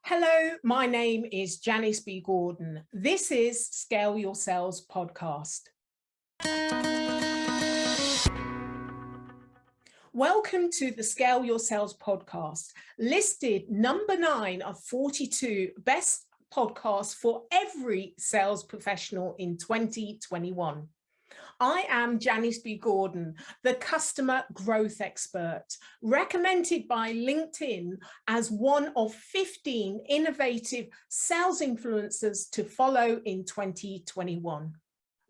Hello, my name is Janice B. Gordon. This is Scale Your Sales podcast. Welcome to the Scale Your Sales podcast, listed number 9 of 42 best podcasts for every sales professional in 2021. I am Janice B. Gordon, the customer growth expert, recommended by LinkedIn as one of 15 innovative sales influencers to follow in 2021.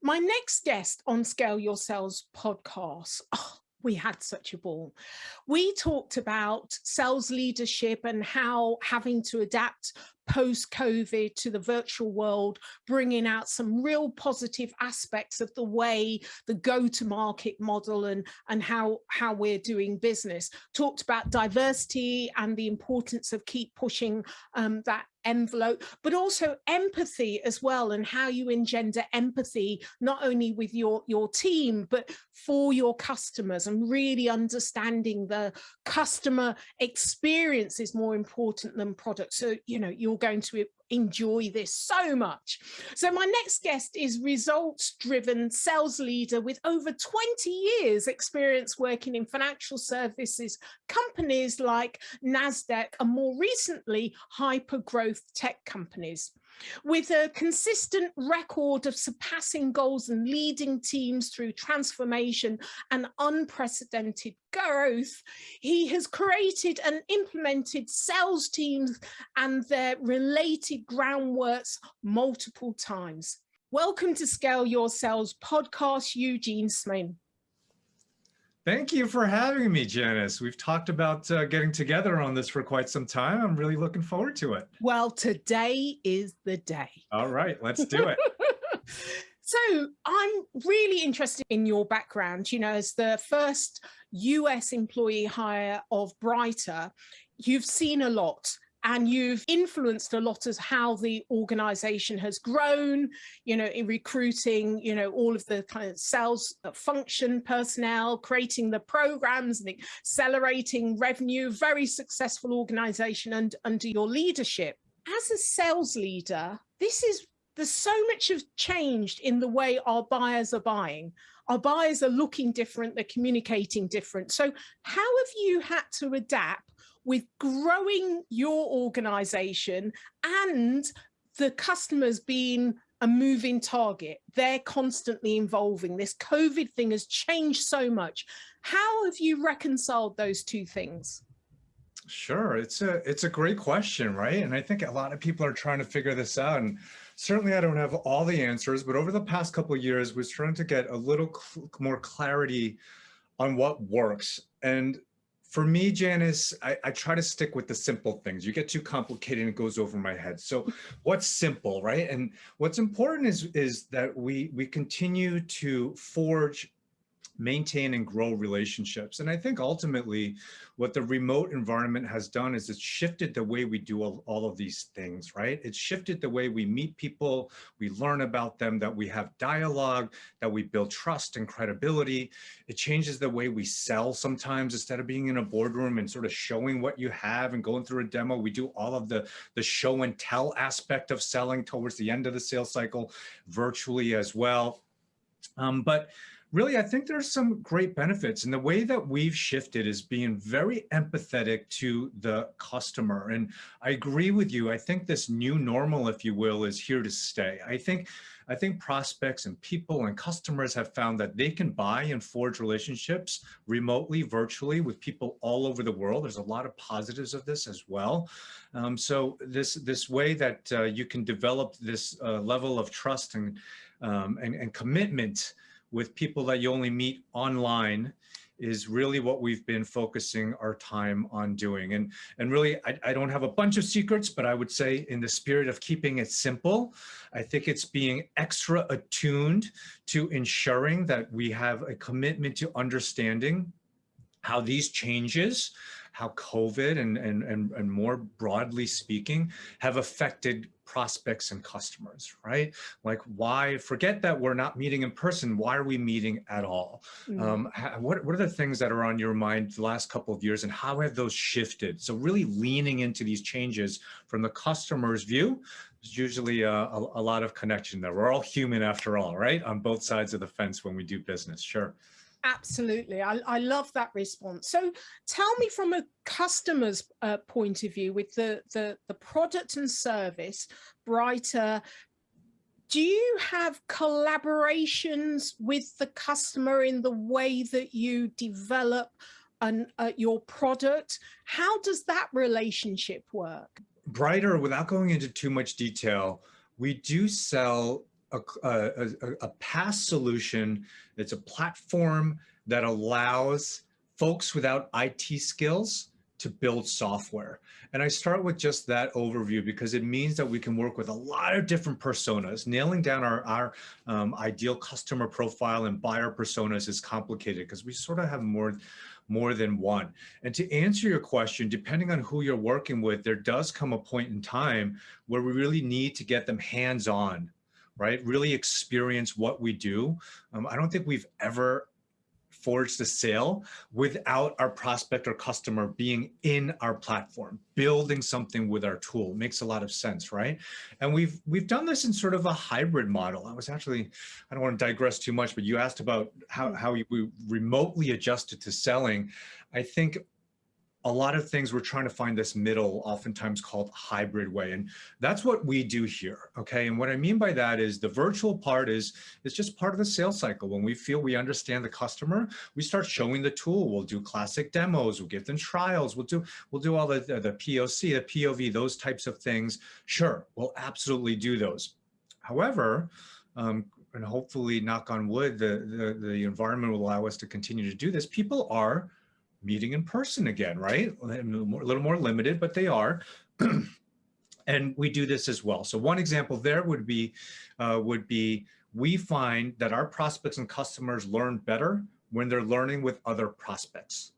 My next guest on Scale Your Sales podcast, we had such a ball. We talked about sales leadership and how having to adapt post-COVID to the virtual world, bringing out some real positive aspects of the way the go-to-market model and how we're doing business. Talked about diversity and the importance of keep pushing that envelope, but also empathy as well, and how you engender empathy not only with your team but for your customers, and really understanding the customer experience is more important than product. So you're going to enjoy this so much. So my next guest is results-driven sales leader with over 20 years experience working in financial services companies like NASDAQ and more recently hyper-growth tech companies. With a consistent record of surpassing goals and leading teams through transformation and unprecedented growth, he has created and implemented sales teams and their related groundworks multiple times. Welcome to Scale Your Sales podcast, Eugene Smain. Thank you for having me, Janice. We've talked about getting together on this for quite some time. I'm really looking forward to it. Well, today is the day. All right, let's do it. So I'm really interested in your background. As the first US employee hire of Brighter, you've seen a lot. And you've influenced a lot as how the organization has grown, in recruiting, all of the kind of sales function personnel, creating the programs and accelerating revenue, very successful organization under your leadership. As a sales leader, there's so much have changed in the way our buyers are buying. Our buyers are looking different, they're communicating different. So how have you had to adapt with growing your organization and the customers being a moving target? They're constantly evolving. This COVID thing has changed so much. How have you reconciled those two things? Sure, it's a great question, right? And I think a lot of people are trying to figure this out. And certainly I don't have all the answers, but over the past couple of years, we're trying to get a little more clarity on what works. And for me, Janice, I try to stick with the simple things. You get too complicated and it goes over my head. So what's simple, right? And what's important is that we continue to forge, maintain, and grow relationships. And I think ultimately what the remote environment has done is it's shifted the way we do all of these things, right? It's shifted the way we meet people, we learn about them, that we have dialogue, that we build trust and credibility. It changes the way we sell sometimes. Instead of being in a boardroom and sort of showing what you have and going through a demo, we do all of the show and tell aspect of selling towards the end of the sales cycle virtually as well. But really, I think there's some great benefits. And the way that we've shifted is being very empathetic to the customer. And I agree with you. I think this new normal, if you will, is here to stay. I think prospects and people and customers have found that they can buy and forge relationships remotely, virtually, with people all over the world. There's a lot of positives of this as well. So this way that you can develop this level of trust and commitment with people that you only meet online is really what we've been focusing our time on doing. And really, I don't have a bunch of secrets, but I would say in the spirit of keeping it simple, I think it's being extra attuned to ensuring that we have a commitment to understanding how these changes, how COVID and more broadly speaking have affected prospects and customers, right? Like, why forget that we're not meeting in person? Why are we meeting at all? What are the things that are on your mind the last couple of years, and how have those shifted? So really leaning into these changes from the customer's view. There's usually a lot of connection there. We're all human after all, right? On both sides of the fence when we do business. Sure. Absolutely. I love that response. So tell me, from a customer's point of view, with the product and service, Brighter, do you have collaborations with the customer in the way that you develop your product? How does that relationship work? Brighter, without going into too much detail, we do sell a PaaS solution. It's a platform that allows folks without IT skills to build software. And I start with just that overview because it means that we can work with a lot of different personas. Nailing down our ideal customer profile and buyer personas is complicated because we sort of have more than one. And to answer your question, depending on who you're working with, there does come a point in time where we really need to get them hands-on, right? Really experience what we do. I don't think we've ever forged a sale without our prospect or customer being in our platform, building something with our tool. It makes a lot of sense, right? And we've done this in sort of a hybrid model. I don't want to digress too much, but you asked about how we remotely adjusted to selling. I think a lot of things we're trying to find this middle, oftentimes called hybrid way. And that's what we do here, okay? And what I mean by that is the virtual part is just part of the sales cycle. When we feel we understand the customer, we start showing the tool. We'll do classic demos, we'll give them trials, we'll do all the POC, the POV, those types of things. Sure, we'll absolutely do those. However, and hopefully, knock on wood, the environment will allow us to continue to do this. People are meeting in person again, right? A little more limited, but they are. And we do this as well. So one example there would be we find that our prospects and customers learn better when they're learning with other prospects.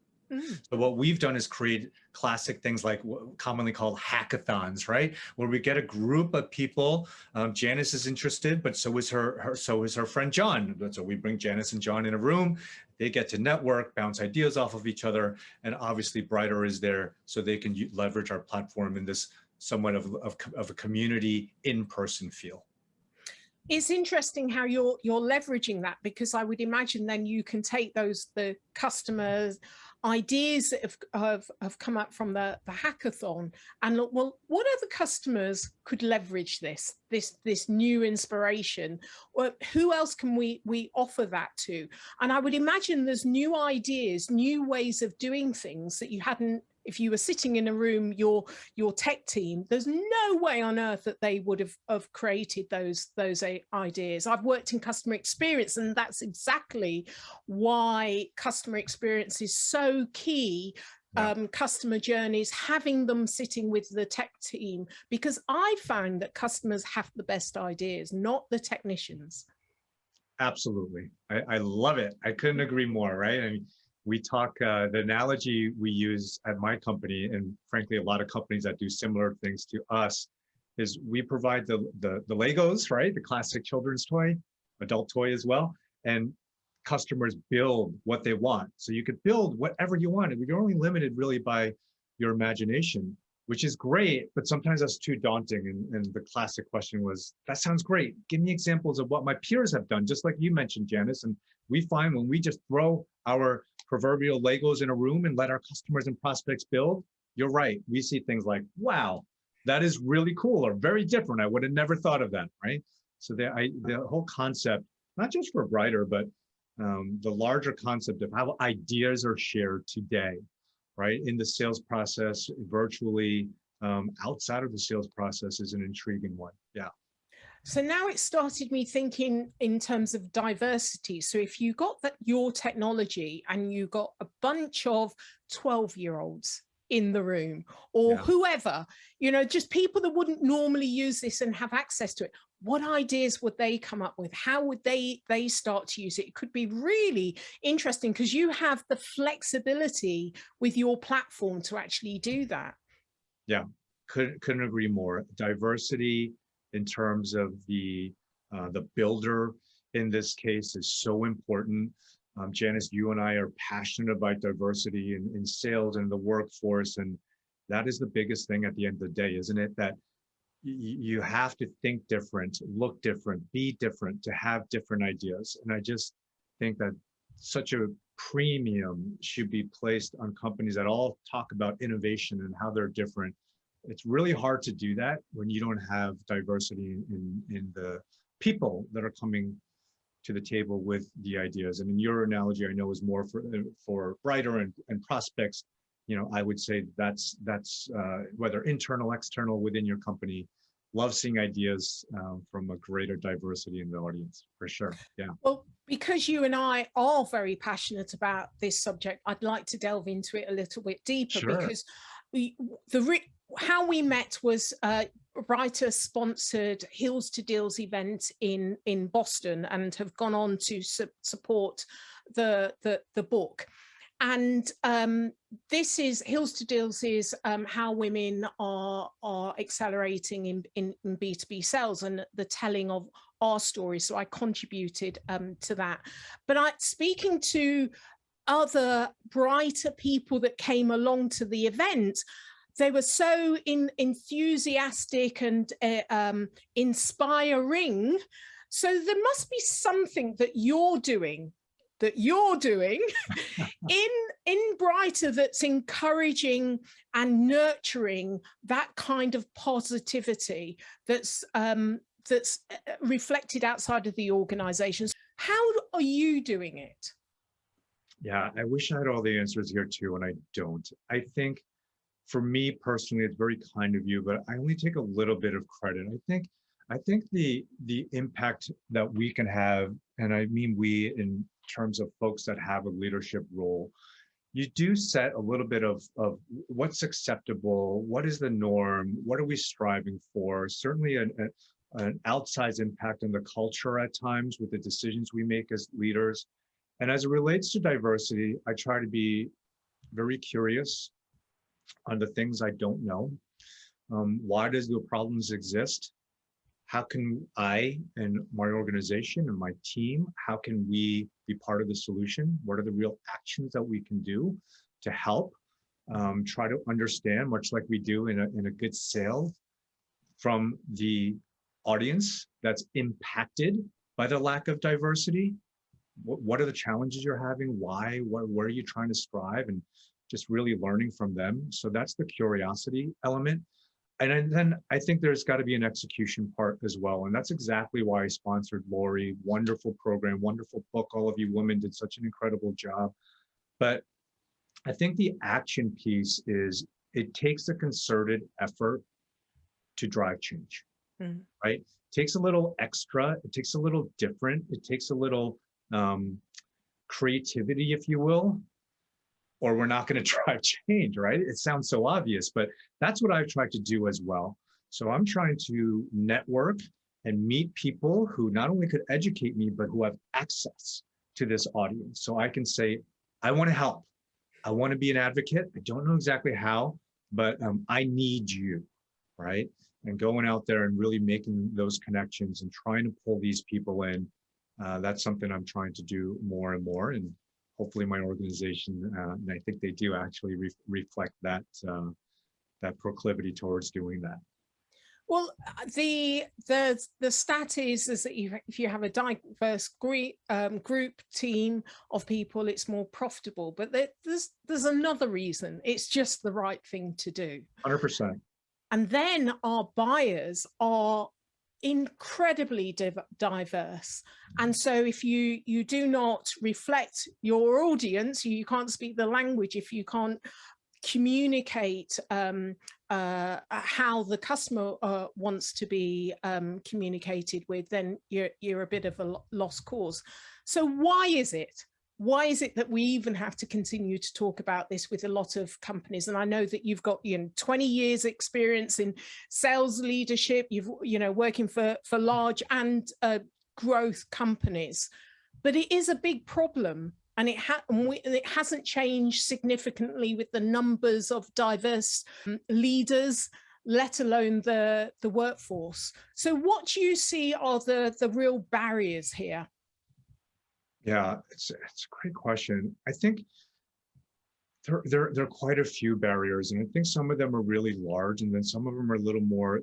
So what we've done is create classic things like commonly called hackathons, right? Where we get a group of people. Janice is interested, but so is her friend John. So we bring Janice and John in a room. They get to network, bounce ideas off of each other, and obviously Brighter is there so they can leverage our platform in this somewhat of a community in-person feel. It's interesting how you're leveraging that, because I would imagine then you can take the customers' ideas that have come up from the hackathon and look, well, what other customers could leverage this new inspiration? Or who else can we offer that to? And I would imagine there's new ideas, new ways of doing things that you hadn't. If you were sitting in a room, your tech team, there's no way on earth that they would have created those ideas. I've worked in customer experience, and that's exactly why customer experience is so key. Customer journeys, having them sitting with the tech team, because I found that customers have the best ideas, not the technicians. Absolutely. I love it. I couldn't agree more, right? I mean, we talk, the analogy we use at my company, and frankly, a lot of companies that do similar things to us, is we provide the Legos, right? The classic children's toy, adult toy as well. And customers build what they want. So you could build whatever you want. You're only limited really by your imagination, which is great, but sometimes that's too daunting. And the classic question was, that sounds great. Give me examples of what my peers have done, just like you mentioned, Janice. And we find when we just throw our proverbial Legos in a room and let our customers and prospects build, you're right. We see things like, wow, that is really cool or very different. I would have never thought of that, right? So the whole concept, not just for Brighter, but the larger concept of how ideas are shared today, right? In the sales process, virtually, outside of the sales process is an intriguing one. Yeah. So now it started me thinking in terms of diversity. So if you got your technology and you got a bunch of 12-year-olds in the room, or Yeah. whoever, just people that wouldn't normally use this and have access to it, what ideas would they come up with? How would they start to use it? It could be really interesting because you have the flexibility with your platform to actually do that. Yeah, couldn't agree more. Diversity in terms of the builder in this case is so important. Janice, you and I are passionate about diversity in sales and the workforce, and that is the biggest thing at the end of the day, isn't it? That you have to think different, look different, be different to have different ideas. And I just think that such a premium should be placed on companies that all talk about innovation and how they're different. It's really hard to do that when you don't have diversity in the people that are coming to the table with the ideas. And in your analogy, I know is more for writer and prospects. I would say that's whether internal, external, within your company, love seeing ideas from a greater diversity in the audience, for sure. Yeah. Well, because you and I are very passionate about this subject, I'd like to delve into it a little bit deeper. Sure. Because how we met was writer sponsored Heels to Deals event in Boston, and have gone on to support the book. And this is Heels to Deals is how women are accelerating in B2B sales and the telling of our stories. So I contributed to that. But speaking to other brighter people that came along to the event, they were so enthusiastic and inspiring. So there must be something that you're doing in Brighter that's encouraging and nurturing that kind of positivity that's reflected outside of the organizations. How are you doing it? Yeah, I wish I had all the answers here too, and I don't. I think for me personally, it's very kind of you, but I only take a little bit of credit. I think the impact that we can have, and I mean we in terms of folks that have a leadership role, you do set a little bit of what's acceptable, what is the norm, what are we striving for? Certainly an outsized impact on the culture at times with the decisions we make as leaders. And as it relates to diversity, I try to be very curious on the things I don't know. Why does the problems exist? How can I and my organization and my team, how can we be part of the solution? What are the real actions that we can do to help? Try to understand, much like we do in a good sale, from the audience that's impacted by the lack of diversity. What are the challenges you're having? Why? Where are you trying to strive? And just really learning from them. So that's the curiosity element. And then I think there's got to be an execution part as well. And that's exactly why I sponsored Lori. Wonderful program, wonderful book. All of you women did such an incredible job. But I think the action piece is it takes a concerted effort to drive change, right? It takes a little extra. It takes a little different. It takes a little creativity, if you will, or we're not going to drive change, right? It sounds so obvious, but that's what I've tried to do as well. So I'm trying to network and meet people who not only could educate me, but who have access to this audience. So I can say, I want to help. I want to be an advocate. I don't know exactly how, but I need you, right? And going out there and really making those connections and trying to pull these people in, that's something I'm trying to do more and more. And hopefully my organization, and I think they do actually reflect that proclivity towards doing that. Well, the stat is that if you have a diverse group team of people, it's more profitable. But there's another reason. It's just the right thing to do. 100%. And then our buyers are incredibly diverse, and so if you do not reflect your audience, you can't speak the language. If you can't communicate how the customer wants to be communicated with, then you're a bit of a lost cause. So why is it why is it that we even have to continue to talk about this with a lot of companies? And I know that you've got 20 years experience in sales leadership, you've working for large and growth companies, but it is a big problem, and it hasn't changed significantly with the numbers of diverse leaders, let alone the workforce. So what do you see are the real barriers here? Yeah, it's a great question. I think there are quite a few barriers, and I think some of them are really large, and then some of them are a little more,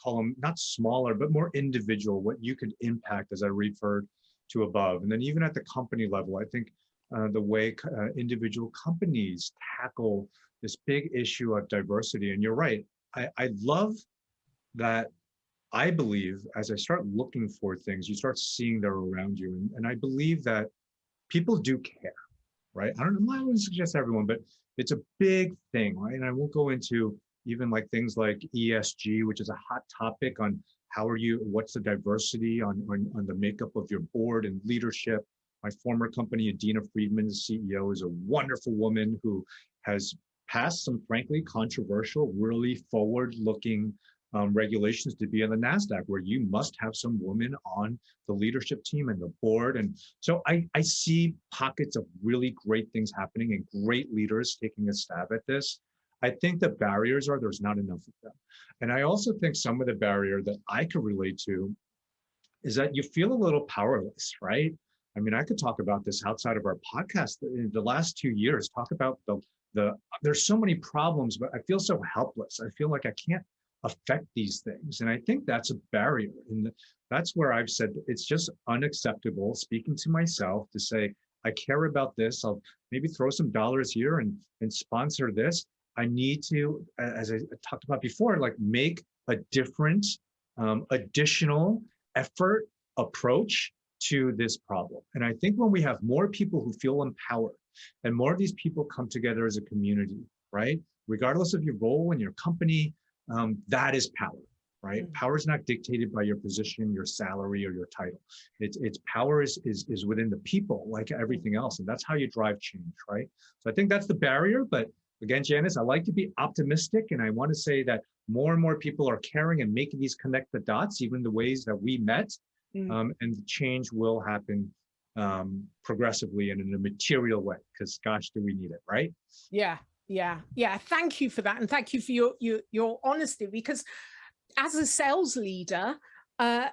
call them not smaller, but more individual, what you could impact, as I referred to above. And then even at the company level, I think the way individual companies tackle this big issue of diversity. And you're right, I love that. I believe as I start looking for things, you start seeing they're around you. And I believe that people do care, right? I'm not going to suggest everyone, but it's a big thing, right? And I won't go into even like things like ESG, which is a hot topic on what's the diversity on the makeup of your board and leadership. My former company, Adina Friedman, the CEO, is a wonderful woman who has passed some frankly controversial, really forward-looking regulations to be on the NASDAQ, where you must have some women on the leadership team and the board. And so I see pockets of really great things happening and great leaders taking a stab at this. I think the barriers are there's not enough of them. And I also think some of the barrier that I could relate to is that you feel a little powerless, right? I mean, I could talk about this outside of our podcast. In the last 2 years, talk about there's so many problems, but I feel so helpless. I feel like I can't affect these things. And I think that's a barrier. And that's where I've said it's just unacceptable, speaking to myself, to say, I care about this. I'll maybe throw some dollars here and sponsor this. I need to, as I talked about before, like make a different, additional effort approach to this problem. And I think when we have more people who feel empowered and more of these people come together as a community, right? Regardless of your role in your company, that is power, right? Mm-hmm. Power is not dictated by your position, your salary, or your title. It's power is within the people, like everything else, and that's how you drive change, right? So I think that's the barrier. But again, Janice, I like to be optimistic, and I want to say that more and more people are caring and making these connect the dots, even the ways that we met, and the change will happen progressively and in a material way. Because gosh, do we need it, right? Yeah. Yeah. Thank you for that. And thank you for your honesty, because as a sales leader, a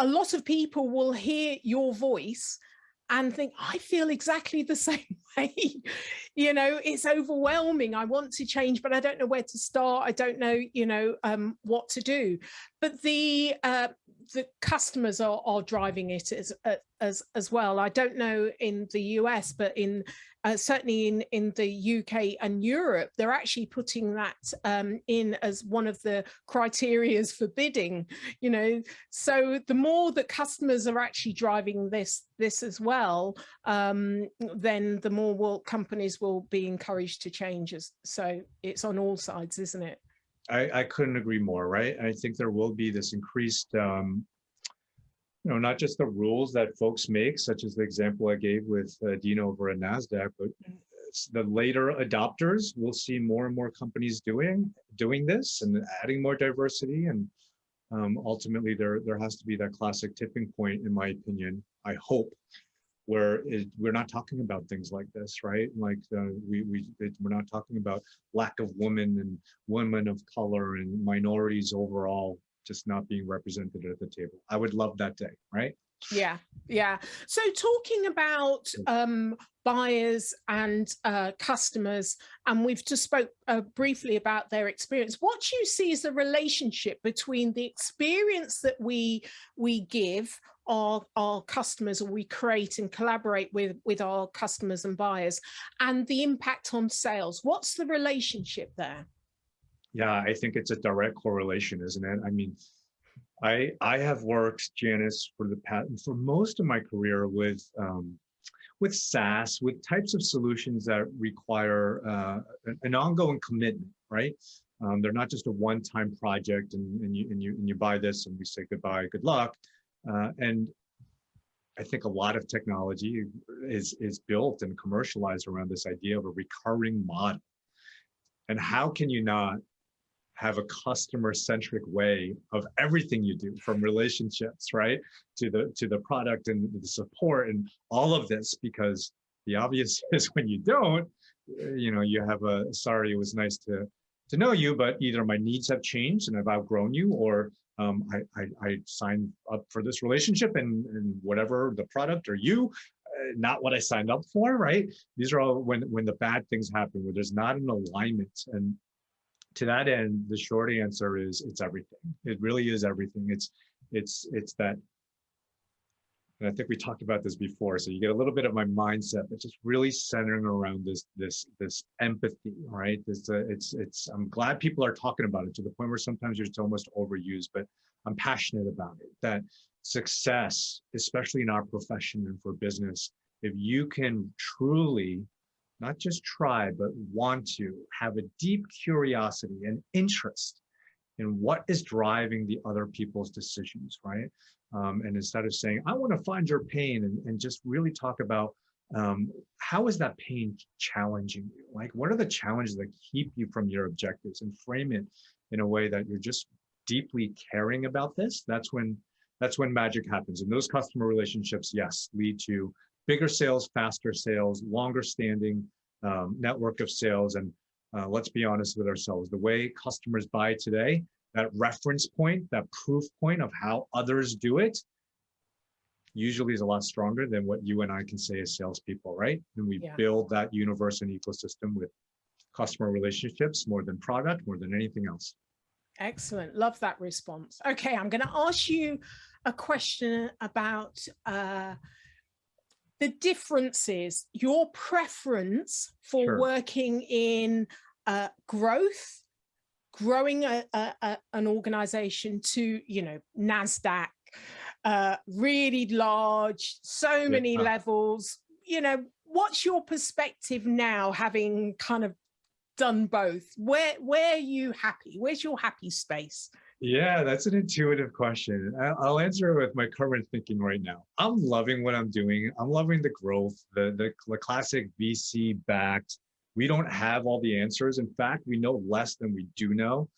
lot of people will hear your voice and think, I feel exactly the same way. It's overwhelming. I want to change, but I don't know where to start. I don't know, what to do. But the customers are driving it as well. I don't know in the US, but certainly in the UK and Europe, they're actually putting that in as one of the criterias for bidding. So the more that customers are actually driving this as well, then the more companies will be encouraged to change. So it's on all sides, isn't it? I couldn't agree more, right? I think there will be this increased, not just the rules that folks make, such as the example I gave with Dino over at NASDAQ, but the later adopters will see more and more companies doing this and adding more diversity. And ultimately, there has to be that classic tipping point, in my opinion, I hope, where we're not talking about things like this, right? Like we're not talking about lack of women and women of color and minorities overall just not being represented at the table. I would love that day, right? Yeah. So talking about buyers and customers, and we've just spoke briefly about their experience. What do you see as the relationship between the experience that we give our customers, or we create and collaborate with our customers and buyers, and the impact on sales? What's the relationship there? Yeah, I think it's a direct correlation, isn't it? I mean, I have worked, Janice, for most of my career with SaaS, with types of solutions that require an ongoing commitment, right? They're not just a one-time project and you buy this and we say goodbye, good luck. And I think a lot of technology is built and commercialized around this idea of a recurring model. And how can you not have a customer-centric way of everything you do, from relationships, right, to the product and the support and all of this? Because the obvious is when you don't, you have a sorry, it was nice to know you, but either my needs have changed and I've outgrown you, or I signed up for this relationship and whatever the product or you, not what I signed up for, right? These are all when the bad things happen, where there's not an alignment. And to that end, the short answer is it's everything. It really is everything. It's that, and I think we talked about this before. So you get a little bit of my mindset, but just really centering around this empathy, right? I'm glad people are talking about it, to the point where sometimes it's almost overused, but I'm passionate about it. That success, especially in our profession and for business, if you can truly not just try, but want to have a deep curiosity and interest in what is driving the other people's decisions, right? And instead of saying, I want to find your pain, and just really talk about how is that pain challenging you? Like, what are the challenges that keep you from your objectives, and frame it in a way that you're just deeply caring about this. That's when magic happens. And those customer relationships, yes, lead to bigger sales, faster sales, longer standing network of sales. And let's be honest with ourselves, the way customers buy today, that reference point, that proof point of how others do it, usually is a lot stronger than what you and I can say as salespeople, right? And we build that universe and ecosystem with customer relationships more than product, more than anything else. Excellent. Love that response. Okay, I'm going to ask you a question about the differences, your preference for working in growth, growing an organization to, NASDAQ, really large, so many levels. What's your perspective now, having kind of done both? Where are you happy? Where's your happy space? Yeah, that's an intuitive question. I'll answer it with my current thinking right now. I'm loving what I'm doing. I'm loving the growth, the classic VC backed. We don't have all the answers. In fact, we know less than we do know.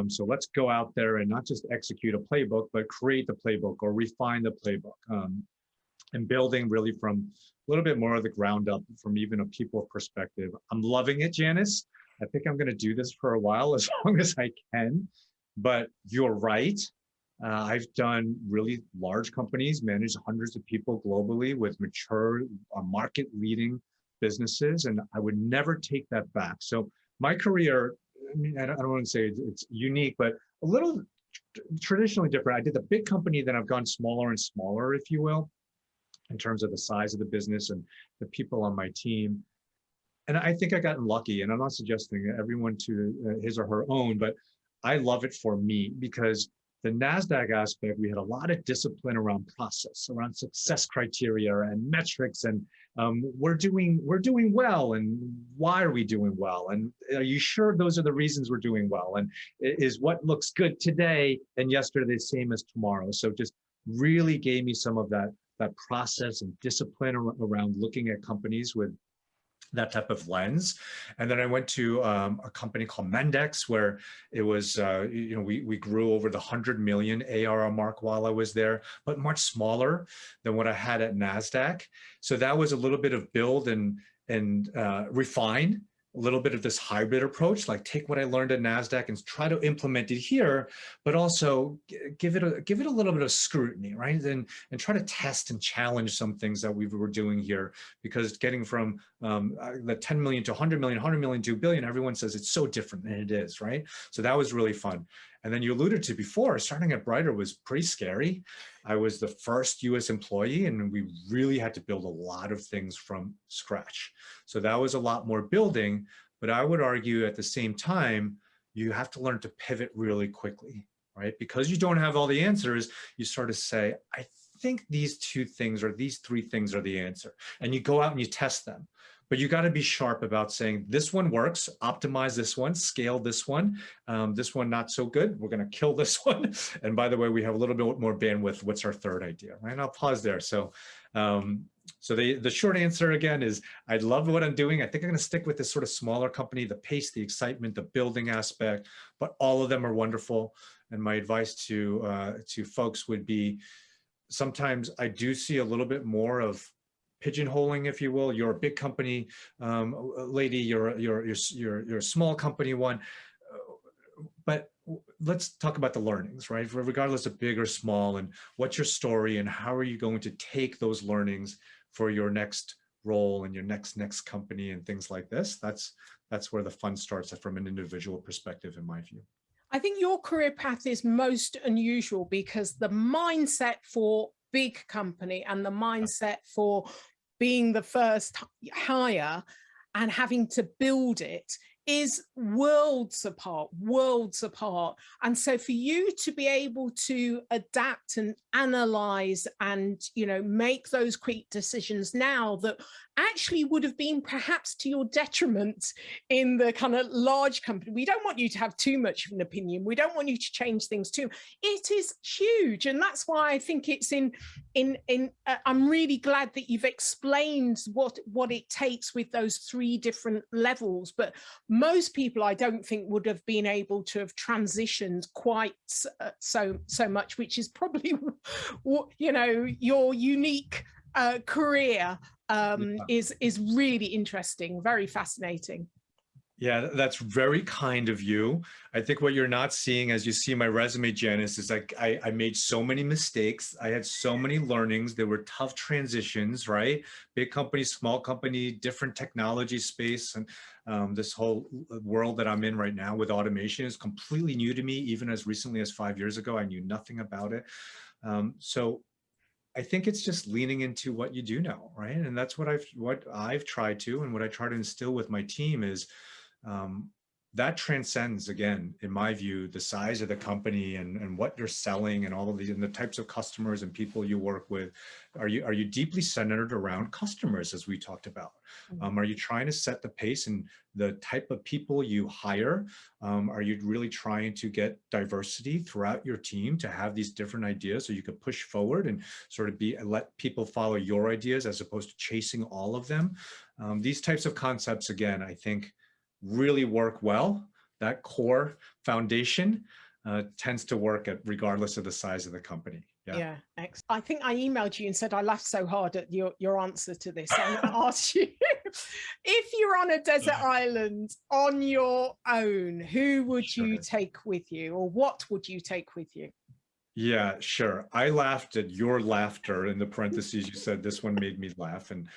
So let's go out there and not just execute a playbook, but create the playbook or refine the playbook. And building really from a little bit more of the ground up, from even a people perspective. I'm loving it, Janice. I think I'm going to do this for a while, as long as I can. But you're right. I've done really large companies, managed hundreds of people globally with mature, market-leading businesses, and I would never take that back. So my career, I mean, I don't want to say it's unique, but a little traditionally different. I did the big company, then I've gone smaller and smaller, if you will, in terms of the size of the business and the people on my team. And I think I've gotten lucky, and I'm not suggesting everyone to his or her own, but I love it for me, because the NASDAQ aspect, we had a lot of discipline around process, around success criteria and metrics, and we're doing well, and why are we doing well? And are you sure those are the reasons we're doing well? And is what looks good today and yesterday the same as tomorrow? So just really gave me some of that process and discipline around looking at companies with that type of lens. And then I went to a company called Mendex, where it was, we grew over the 100 million ARR mark while I was there, but much smaller than what I had at NASDAQ. So that was a little bit of build and refine, a little bit of this hybrid approach, like take what I learned at NASDAQ and try to implement it here, but also give it a little bit of scrutiny, right? And try to test and challenge some things that we were doing here, because getting from the 10 million to 100 million, 100 million to 2 billion, everyone says it's so different, and it is, right? So that was really fun. And then you alluded to before, starting at Brighter was pretty scary. I was the first US employee, and we really had to build a lot of things from scratch. So that was a lot more building, but I would argue at the same time, you have to learn to pivot really quickly, right? Because you don't have all the answers, you sort of say, I think these two things or these three things are the answer. And you go out and you test them. but you got to be sharp about saying this one works, optimize this one, scale this one not so good. We're going to kill this one. And by the way, we have a little bit more bandwidth. What's our third idea, right? And I'll pause there. So, so the short answer again is I love what I'm doing. I think I'm going to stick with this sort of smaller company, the pace, the excitement, the building aspect, but all of them are wonderful. And my advice to folks would be, sometimes I do see a little bit more of pigeonholing, if you will. You're a big company lady, you're a small company one, but let's talk about the learnings, right? Regardless of big or small, and what's your story and how are you going to take those learnings for your next role and your next company and things like this. That's where the fun starts from an individual perspective, in my view. I think your career path is most unusual because the mindset for big company and the mindset for being the first hire and having to build it is worlds apart. And so for you to be able to adapt and analyze and, you know, make those quick decisions now that actually would have been perhaps to your detriment in the kind of large company. We don't want you to have too much of an opinion. We don't want you to change things too. It is huge. And that's why I think it's I'm really glad that you've explained what it takes with those 3 different levels. But most people, I don't think, would have been able to have transitioned quite so much, which is probably, you know, your unique career is really interesting, very fascinating. Yeah, that's very kind of you. I think what you're not seeing as you see my resume, Janice, is like I made so many mistakes. I had so many learnings. There were tough transitions, right? Big company, small company, different technology space. And this whole world that I'm in right now with automation is completely new to me. Even as recently as 5 years ago, I knew nothing about it. So I think it's just leaning into what you do know, right? And that's what I've tried to, and what I try to instill with my team is that transcends, again, in my view, the size of the company and what you're selling and all of these and the types of customers and people you work with. Are you deeply centered around customers, as we talked about? Are you trying to set the pace and the type of people you hire? Are you really trying to get diversity throughout your team to have these different ideas so you could push forward and sort of let people follow your ideas as opposed to chasing all of them? These types of concepts, again, I think really work well. That core foundation tends to work regardless of the size of the company. Yeah, excellent. I think I emailed you and said I laughed so hard at your answer to this. I'm going to ask you, if you're on a desert island on your own, who would you take with you, or what would you take with you? Yeah, sure. I laughed at your laughter in the parentheses. You said this one made me laugh. And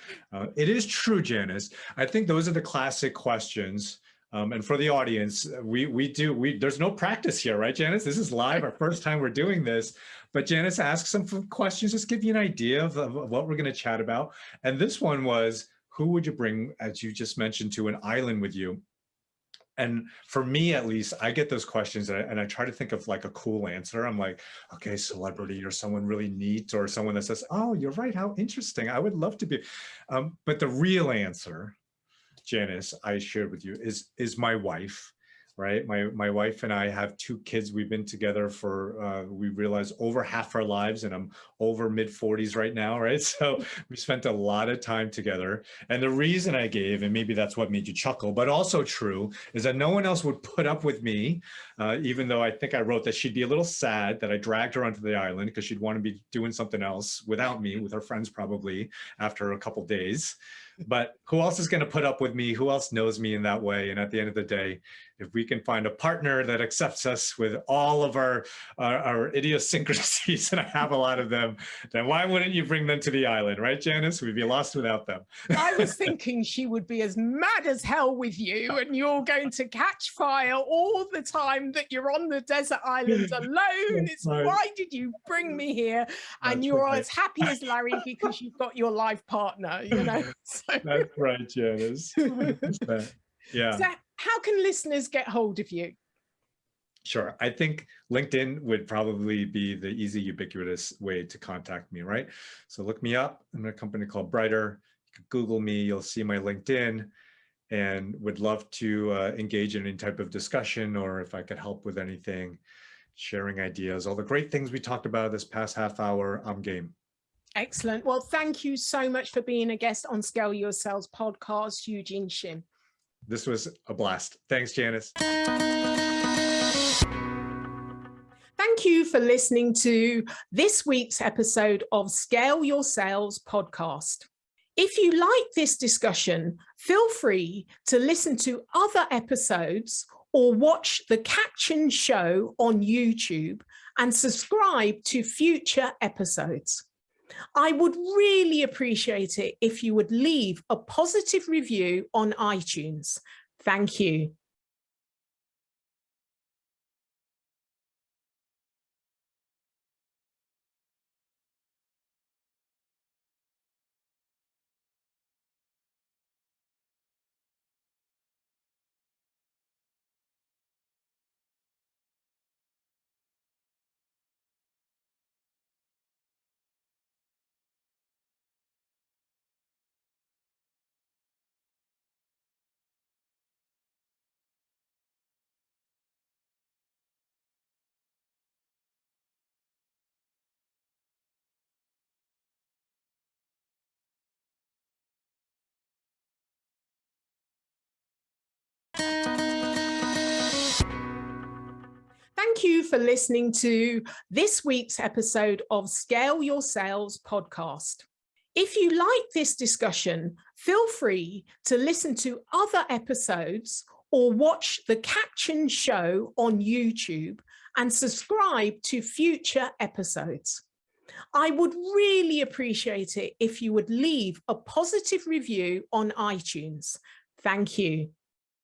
it is true, Janice. I think those are the classic questions. And for the audience, there's no practice here, right, Janice? This is live, our first time we're doing this. But Janice asked some questions, just give you an idea of what we're going to chat about. And this one was, who would you bring, as you just mentioned, to an island with you? And for me, at least, I get those questions and I try to think of like a cool answer. I'm like, okay, celebrity or someone really neat or someone that says, oh, you're right. How interesting. I would love to be. But the real answer, Janice, I shared with you is my wife, right? My wife and I have 2 kids. We've been together for, we realize, over half our lives, and I'm over mid-40s right now, right? So we spent a lot of time together. And the reason I gave, and maybe that's what made you chuckle, but also true, is that no one else would put up with me, even though I think I wrote that she'd be a little sad that I dragged her onto the island because she'd want to be doing something else without me, with her friends probably, after a couple days. But who else is going to put up with me? Who else knows me in that way? And at the end of the day, if we can find a partner that accepts us with all of our idiosyncrasies, and I have a lot of them, then why wouldn't you bring them to the island, right, Janice? We'd be lost without them. I was thinking she would be as mad as hell with you, and you're going to catch fire all the time that you're on the desert island alone. It's right. Why did you bring me here? And that's you're right. As happy as Larry because you've got your life partner, you know. So. That's right, Janice. Yeah. So how can listeners get hold of you? Sure. I think LinkedIn would probably be the easy, ubiquitous way to contact me, right? So look me up. I'm in a company called Brighter. Google me, you'll see my LinkedIn, and would love to engage in any type of discussion, or if I could help with anything, sharing ideas, all the great things we talked about this past half hour, I'm game. Excellent. Well, thank you so much for being a guest on Scale Your Sales podcast, Eugene Shim. This was a blast. Thanks, Janice. Thank you for listening to this week's episode of Scale Your Sales podcast. If you like this discussion, feel free to listen to other episodes or watch the captioned show on YouTube and subscribe to future episodes. I would really appreciate it if you would leave a positive review on iTunes. Thank you. Thank you for listening to this week's episode of Scale Your Sales podcast. If you like this discussion, feel free to listen to other episodes or watch the captioned show on YouTube and subscribe to future episodes. I would really appreciate it if you would leave a positive review on iTunes. Thank you.